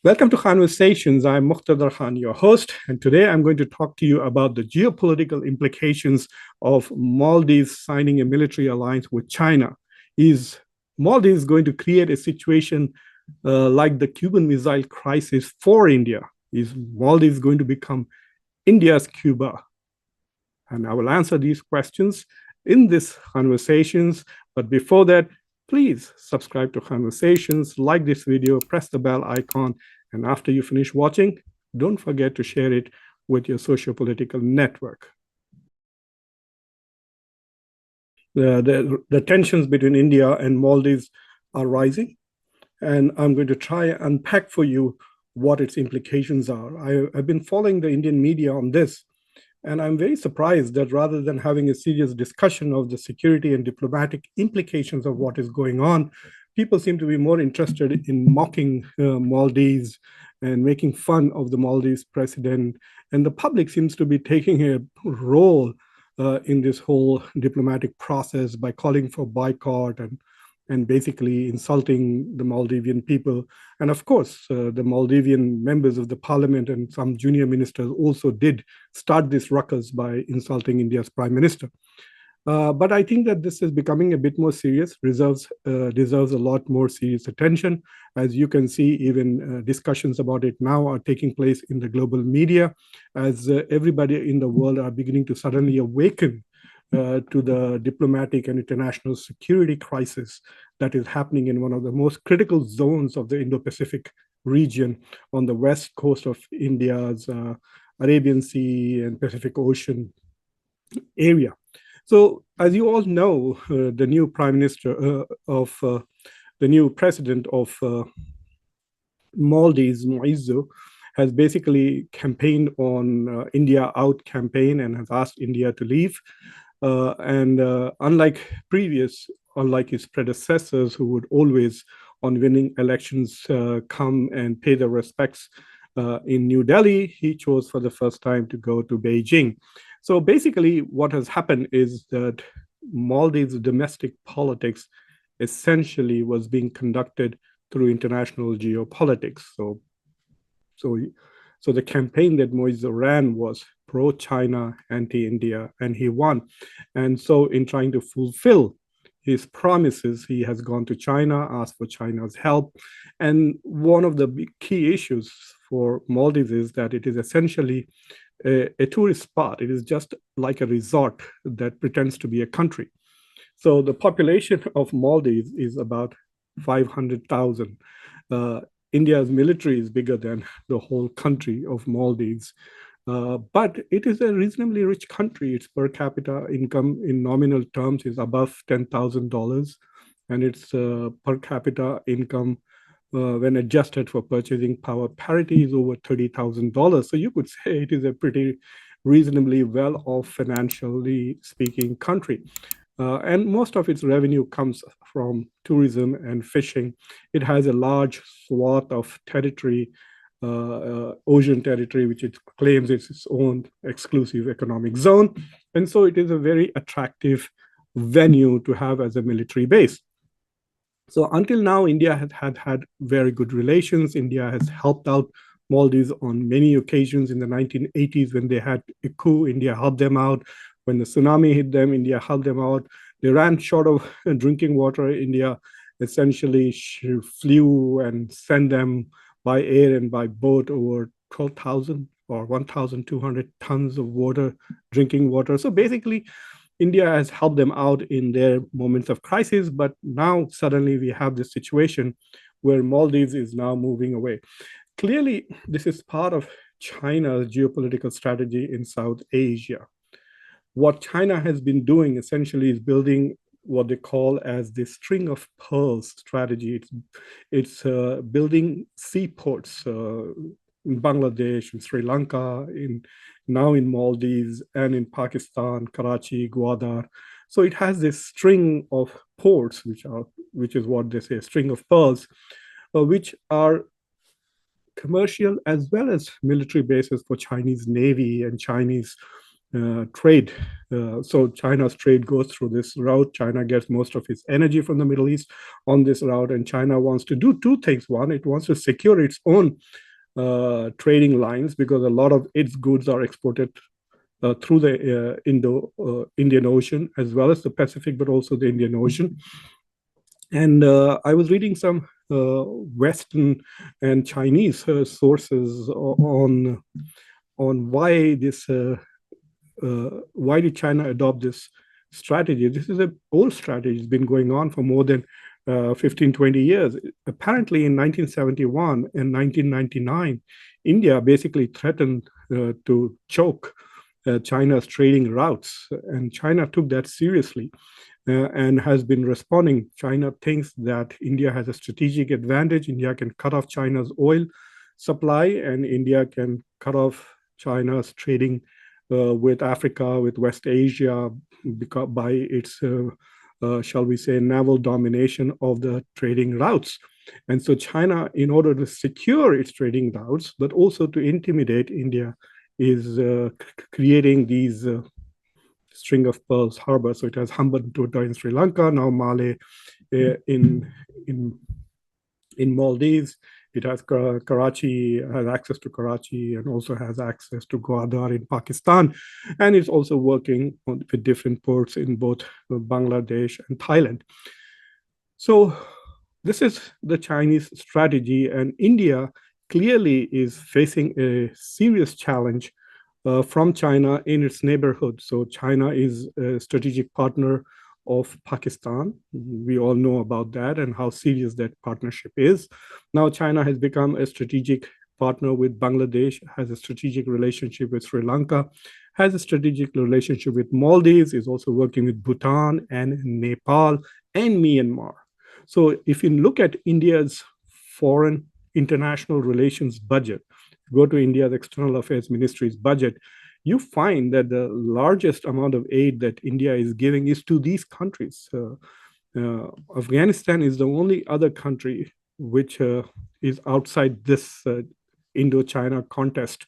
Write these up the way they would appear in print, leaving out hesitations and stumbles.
Welcome to Khanversations. I'm Muqtedar, your host, and today I'm going to talk to you about the geopolitical implications of Maldives signing a military alliance with China. Is Maldives going to create a situation like the Cuban Missile Crisis for India? Is Maldives going to become India's Cuba? And I will answer these questions in this Khanversations. But before that, please subscribe to Khanversations, like this video, press the bell icon, and after you finish watching, don't forget to share it with your socio-political network. The tensions between India and Maldives are rising, and I'm going to try and unpack for you what its implications are. I've been following the Indian media on this, and I'm very surprised that rather than having a serious discussion of the security and diplomatic implications of what is going on, people seem to be more interested in mocking Maldives and making fun of the Maldives president. And the public seems to be taking a role in this whole diplomatic process by calling for boycott and basically insulting the Maldivian people. And of course, the Maldivian members of the parliament and some junior ministers also did start this ruckus by insulting India's prime minister. But I think that this is becoming a bit more serious, deserves a lot more serious attention. As you can see, even discussions about it now are taking place in the global media, as everybody in the world are beginning to suddenly awaken to the diplomatic and international security crisis that is happening in one of the most critical zones of the Indo-Pacific region on the west coast of India's Arabian Sea and Pacific Ocean area. So, as you all know, the new prime minister of the new president of Maldives, Moizu, has basically campaigned on India out campaign and has asked India to leave. And unlike his predecessors, who would always, on winning elections, come and pay their respects in New Delhi, he chose for the first time to go to Beijing. So basically, what has happened is that Maldives' domestic politics essentially was being conducted through international geopolitics. So the campaign that Moise ran was pro-China, anti-India, and he won. And so in trying to fulfill his promises, he has gone to China, asked for China's help. And one of the big key issues for Maldives is that it is essentially a tourist spot. It is just like a resort that pretends to be a country. So the population of Maldives is about 500,000. India's military is bigger than the whole country of Maldives. But it is a reasonably rich country. Its per capita income in nominal terms is above $10,000, and its per capita income, when adjusted for purchasing power parity, is over $30,000. So you could say it is a pretty reasonably well-off, financially speaking, country. And most of its revenue comes from tourism and fishing. It has a large swath of territory, ocean territory, which it claims is its own exclusive economic zone. And so it is a very attractive venue to have as a military base. So until now, India had very good relations. India has helped out Maldives on many occasions. In the 1980s, when they had a coup, India helped them out. When the tsunami hit them, India helped them out. They ran short of drinking water. India essentially flew and sent them by air and by boat over 12,000 or 1,200 tons of water, drinking water. So basically, India has helped them out in their moments of crisis, but now suddenly we have this situation where Maldives is now moving away. Clearly, this is part of China's geopolitical strategy in South Asia. What China has been doing essentially is building what they call as the string of pearls strategy. It's building seaports in Bangladesh, in Sri Lanka, now in Maldives, and in Pakistan, Karachi, Gwadar. So it has this string of ports, which is what they say, a string of pearls, which are commercial as well as military bases for Chinese Navy and Chinese trade. So China's trade goes through this route. China gets most of its energy from the Middle East on this route, and China wants to do two things. One, it wants to secure its own trading lines because a lot of its goods are exported through the Indian Ocean as well as the Pacific, but also the Indian Ocean. And I was reading some Western and Chinese sources on why did China adopt this strategy. This is an old strategy. It's been going on for more than 15, 20 years. Apparently in 1971 and 1999, India basically threatened to choke China's trading routes, and China took that seriously and has been responding. China thinks that India has a strategic advantage. India can cut off China's oil supply, and India can cut off China's trading with Africa, with West Asia, because by its, shall we say, naval domination of the trading routes. And so China, in order to secure its trading routes, but also to intimidate India, is creating these string of pearls harbor. So it has Hambantota in Sri Lanka, now Male in Maldives. It has Karachi, has access to Karachi, and also has access to Gwadar in Pakistan. And it's also working with different ports in both Bangladesh and Thailand. So this is the Chinese strategy, and India clearly is facing a serious challenge from China in its neighborhood. So China is a strategic partner of Pakistan. We all know about that and how serious that partnership is. Now China has become a strategic partner with Bangladesh, has a strategic relationship with Sri Lanka, has a strategic relationship with Maldives, is also working with Bhutan and Nepal and Myanmar. So if you look at India's foreign international relations budget, go to India's External Affairs Ministry's budget, you find that the largest amount of aid that India is giving is to these countries. Afghanistan is the only other country which is outside this Indo-China contest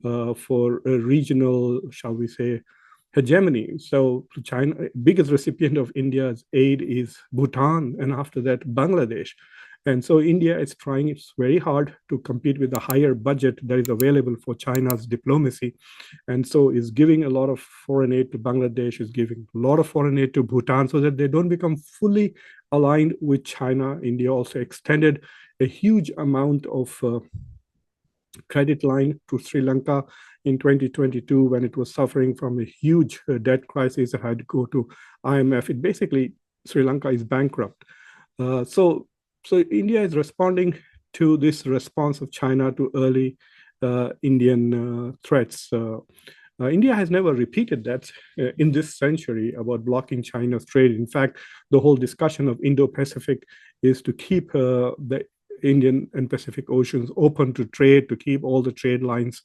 for a regional, shall we say, hegemony. So China, biggest recipient of India's aid is Bhutan, and after that, Bangladesh. And so India is trying its very hard to compete with the higher budget that is available for China's diplomacy. And so is giving a lot of foreign aid to Bangladesh, is giving a lot of foreign aid to Bhutan so that they don't become fully aligned with China. India also extended a huge amount of credit line to Sri Lanka in 2022 when it was suffering from a huge debt crisis. It had to go to IMF. It basically, Sri Lanka is bankrupt. So India is responding to this response of China to early Indian threats. India has never repeated that in this century about blocking China's trade. In fact, the whole discussion of Indo-Pacific is to keep the Indian and Pacific Oceans open to trade, to keep all the trade lines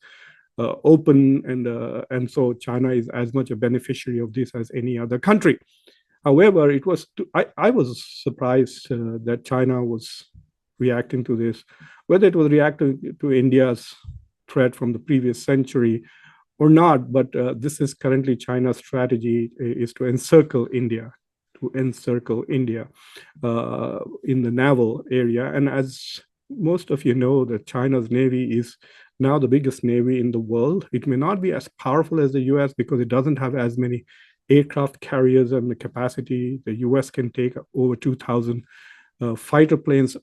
open, and so China is as much a beneficiary of this as any other country. However, I was surprised that China was reacting to this, whether it was reacting to India's threat from the previous century or not. But this is currently China's strategy, is to encircle India, in the naval area. And as most of you know, that China's Navy is now the biggest Navy in the world. It may not be as powerful as the US because it doesn't have as many aircraft carriers and the capacity. The US can take over 2,000 fighter planes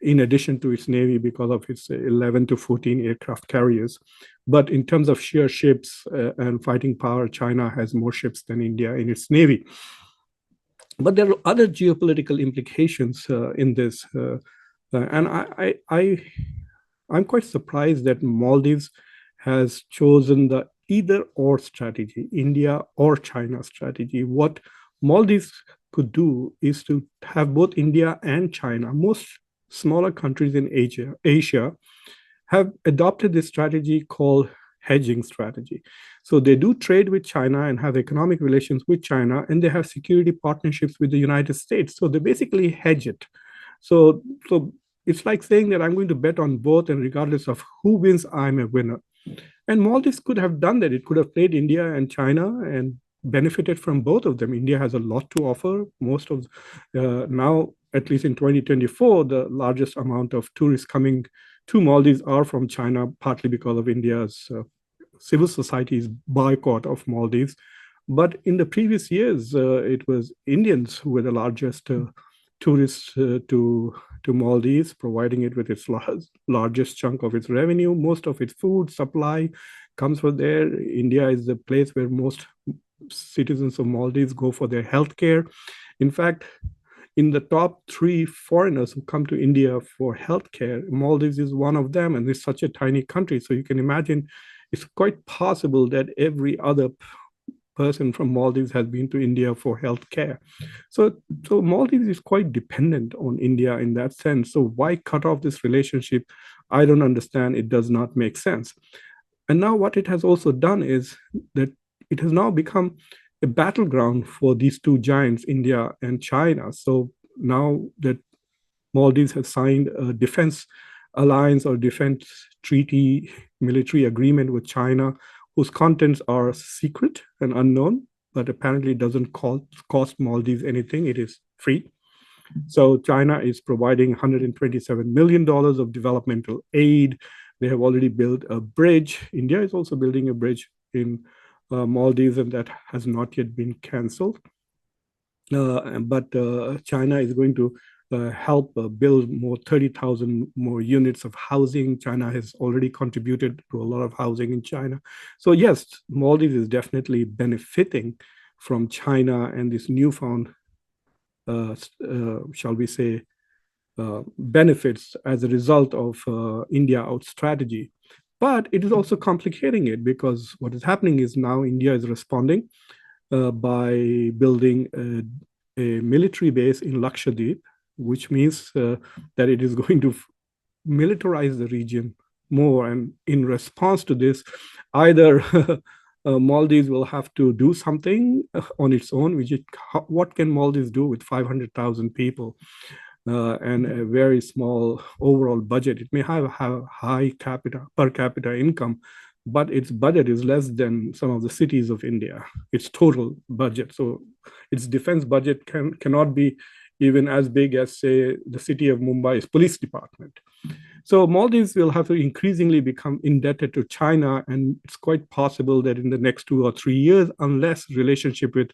in addition to its Navy because of its 11 to 14 aircraft carriers. But in terms of sheer ships and fighting power, China has more ships than India in its Navy. But there are other geopolitical implications in this. And I'm quite surprised that Maldives has chosen the either or strategy, India or China strategy. What Maldives could do is to have both India and China, most smaller countries in Asia have adopted this strategy called hedging strategy. So they do trade with China and have economic relations with China, and they have security partnerships with the United States. So they basically hedge it. So it's like saying that I'm going to bet on both, and regardless of who wins, I'm a winner. And Maldives could have done that. It could have played India and China and benefited from both of them. India has a lot to offer. Most of now, at least in 2024, the largest amount of tourists coming to Maldives are from China, partly because of India's civil society's boycott of Maldives. But in the previous years, it was Indians who were the largest tourists to Maldives, providing it with its largest chunk of its revenue. Most of its food supply comes from there. India is the place where most citizens of Maldives go for their health care. In fact, in the top 3 foreigners who come to India for healthcare, Maldives is one of them, and it's such a tiny country. So you can imagine it's quite possible that every other person from Maldives has been to India for healthcare. So Maldives is quite dependent on India in that sense. So why cut off this relationship? I don't understand. It does not make sense. And now what it has also done is that it has now become a battleground for these two giants, India and China. So now that Maldives has signed a defense alliance or defense treaty military agreement with China, whose contents are secret and unknown, but apparently doesn't cost Maldives anything. It is free. So China is providing $127 million of developmental aid. They have already built a bridge. India is also building a bridge in Maldives, and that has not yet been canceled. But China is going to help build more 30,000 more units of housing. China has already contributed to a lot of housing in China. So yes, Maldives is definitely benefiting from China and this newfound, shall we say, benefits as a result of India out strategy. But it is also complicating it, because what is happening is now India is responding by building a military base in Lakshadweep, which means that it is going to militarize the region more. And in response to this, either Maldives will have to do something on its own, what can Maldives do with 500,000 people and a very small overall budget? It may have high per capita income, but its budget is less than some of the cities of India, its total budget. So its defense budget cannot be even as big as, say, the city of Mumbai's police department. So Maldives will have to increasingly become indebted to China, and it's quite possible that in the next 2 or 3 years, unless relationship with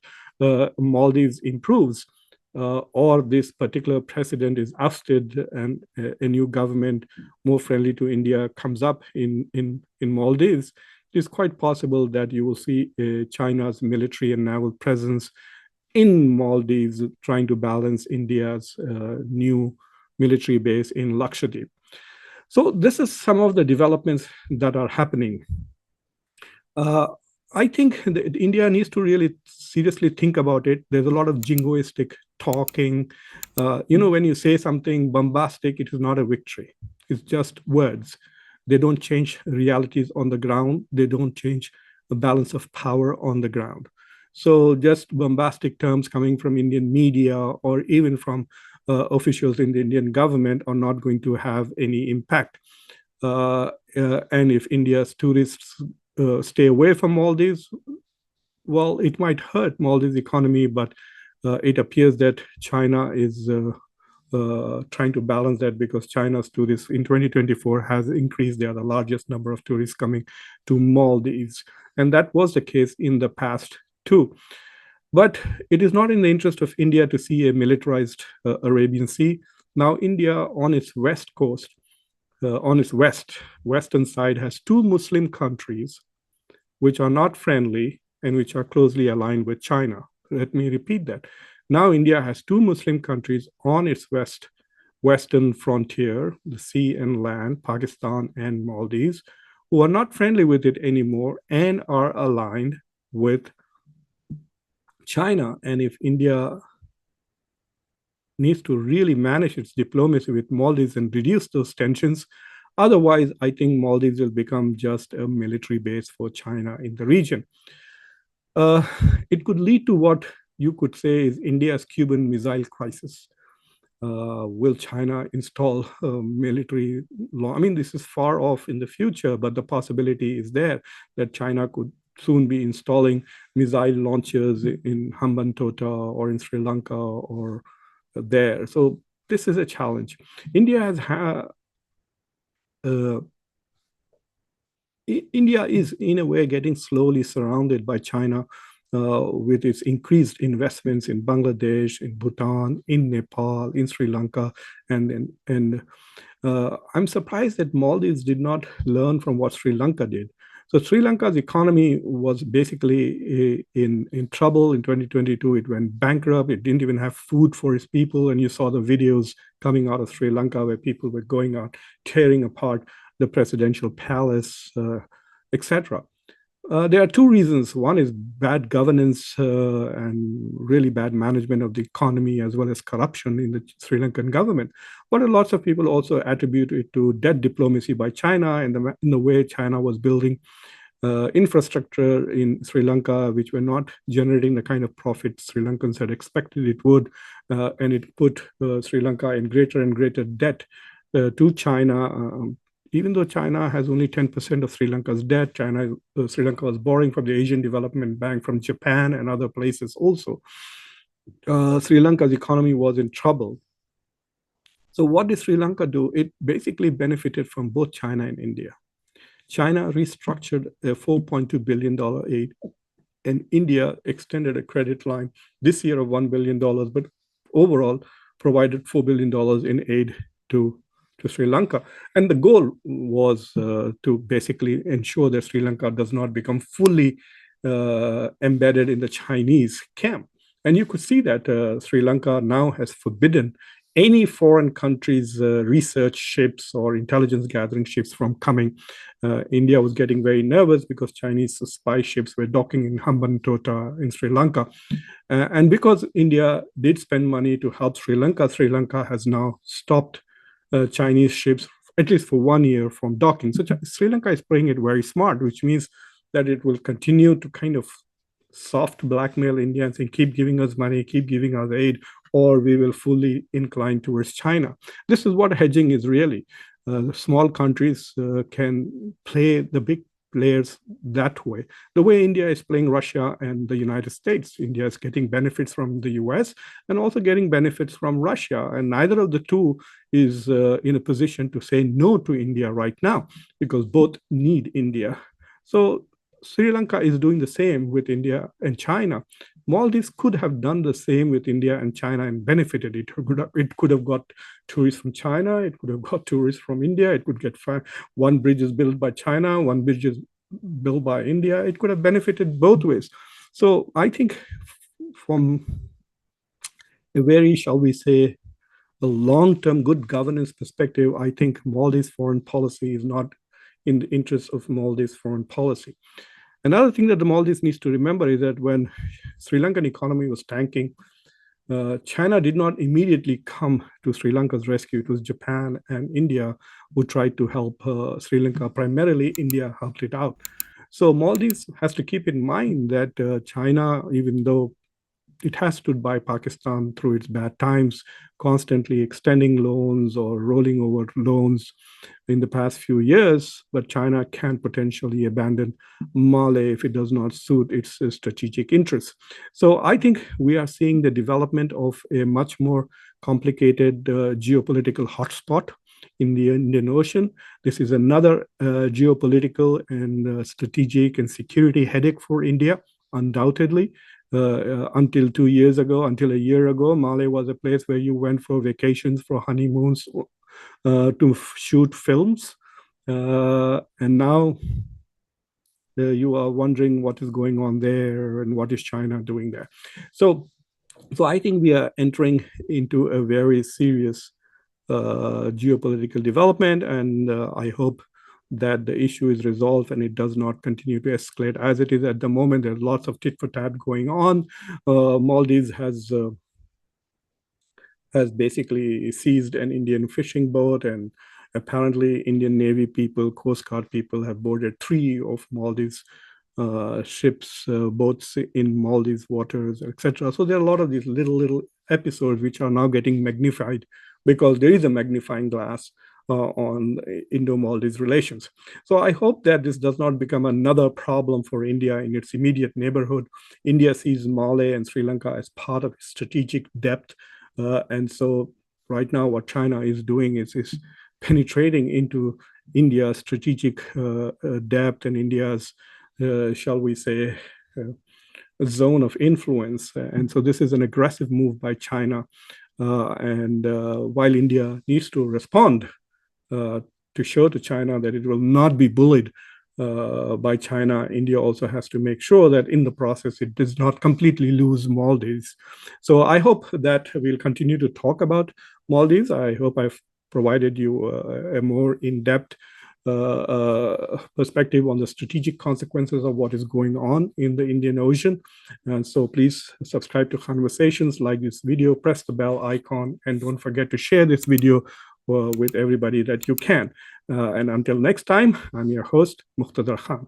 Maldives improves, or this particular president is ousted and a new government more friendly to India comes up in Maldives, it is quite possible that you will see China's military and naval presence in Maldives trying to balance India's new military base in Lakshadweep. So this is some of the developments that are happening. I think that India needs to really seriously think about it. There's a lot of jingoistic talking. When you say something bombastic, it is not a victory. It's just words. They don't change realities on the ground. They don't change the balance of power on the ground. So just bombastic terms coming from Indian media or even from officials in the Indian government are not going to have any impact. And if India's tourists stay away from Maldives, well, it might hurt Maldives' economy, but it appears that China is trying to balance that, because China's tourists in 2024 has increased. They are the largest number of tourists coming to Maldives. And that was the case in the past too. But it is not in the interest of India to see a militarized Arabian Sea. Now, India on its west coast, on its western side, has two Muslim countries which are not friendly and which are closely aligned with China. Let me repeat that. Now, India has two Muslim countries on its western frontier, the sea and land, Pakistan and Maldives, who are not friendly with it anymore and are aligned with China. And if India needs to really manage its diplomacy with Maldives and reduce those tensions, otherwise, I think Maldives will become just a military base for China in the region. It could lead to what you could say is India's Cuban Missile Crisis. Will China install military law? I mean, this is far off in the future, but the possibility is there that China could soon be installing missile launchers in Hambantota or in Sri Lanka or there. So this is a challenge. India has uh, India is, in a way, getting slowly surrounded by China with its increased investments in Bangladesh, in Bhutan, in Nepal, in Sri Lanka, and I'm surprised that Maldives did not learn from what Sri Lanka did. So Sri Lanka's economy was basically in trouble in 2022. It went bankrupt. It didn't even have food for its people. And you saw the videos coming out of Sri Lanka where people were going out, tearing apart the presidential palace, etc. There are two reasons. One is bad governance and really bad management of the economy, as well as corruption in the Sri Lankan government. But lots of people also attribute it to debt diplomacy by China and in the way China was building infrastructure in Sri Lanka, which were not generating the kind of profits Sri Lankans had expected it would. And it put Sri Lanka in greater and greater debt to China. Even though China has only 10% of Sri Lanka's debt, Sri Lanka was borrowing from the Asian Development Bank, from Japan and other places also. Sri Lanka's economy was in trouble. So what did Sri Lanka do? It basically benefited from both China and India. China restructured a $4.2 billion aid, and India extended a credit line this year of $1 billion, but overall provided $4 billion in aid to Sri Lanka. And the goal was to basically ensure that Sri Lanka does not become fully embedded in the Chinese camp. And you could see that Sri Lanka now has forbidden any foreign countries' research ships or intelligence gathering ships from coming. India was getting very nervous because Chinese spy ships were docking in Hambantota in Sri Lanka. And because India did spend money to help Sri Lanka has now stopped Chinese ships, at least for 1 year, from docking. So Sri Lanka is playing it very smart, which means that it will continue to kind of soft blackmail India and say, keep giving us money, keep giving us aid, or we will fully incline towards China. This is what hedging is really. Small countries can play the big players that way. The way India is playing Russia and the United States, India is getting benefits from the US and also getting benefits from Russia. And neither of the two is in a position to say no to India right now because both need India. So Sri Lanka is doing the same with India and China. Maldives could have done the same with India and China and benefited. It could have got tourists from China. It could have got tourists from India. It could get one bridge is built by China, one bridge is built by India. It could have benefited both ways. So I think from a very, shall we say, a long-term good governance perspective, I think Maldives foreign policy is not in the interest of Maldives foreign policy. Another thing that the Maldives needs to remember is that when Sri Lankan economy was tanking, China did not immediately come to Sri Lanka's rescue. It was Japan and India who tried to help Sri Lanka. Primarily, India helped it out. So Maldives has to keep in mind that China, even though it has stood by Pakistan through its bad times, constantly extending loans or rolling over loans in the past few years, but China can potentially abandon Mali if it does not suit its strategic interests. So I think we are seeing the development of a much more complicated geopolitical hotspot in the Indian Ocean. This is another geopolitical and strategic and security headache for India, undoubtedly. Until a year ago, Mali was a place where you went for vacations, for honeymoons, to shoot films. And now you are wondering what is going on there and what is China doing there. So I think we are entering into a very serious geopolitical development, and I hope that the issue is resolved and it does not continue to escalate as it is at the moment. There's lots of tit for tat going on. Maldives has basically seized an Indian fishing boat, and apparently Indian Navy people, Coast Guard people have boarded 3 of Maldives ships, boats in Maldives waters, etc. So there are a lot of these little episodes, which are now getting magnified because there is a magnifying glass on Indo-Maldives relations. So I hope that this does not become another problem for India in its immediate neighborhood. India sees Malé and Sri Lanka as part of strategic depth. And so right now what China is doing is penetrating into India's strategic depth and India's, shall we say, zone of influence. And so this is an aggressive move by China. And while India needs to respond to show to China that it will not be bullied by China, India also has to make sure that in the process it does not completely lose Maldives. So I hope that we'll continue to talk about Maldives. I hope I've provided you a more in-depth perspective on the strategic consequences of what is going on in the Indian Ocean. And so please subscribe to Khanversations, like this video, press the bell icon, and don't forget to share this video with everybody that you can. And until next time, I'm your host, Muqtedar Khan.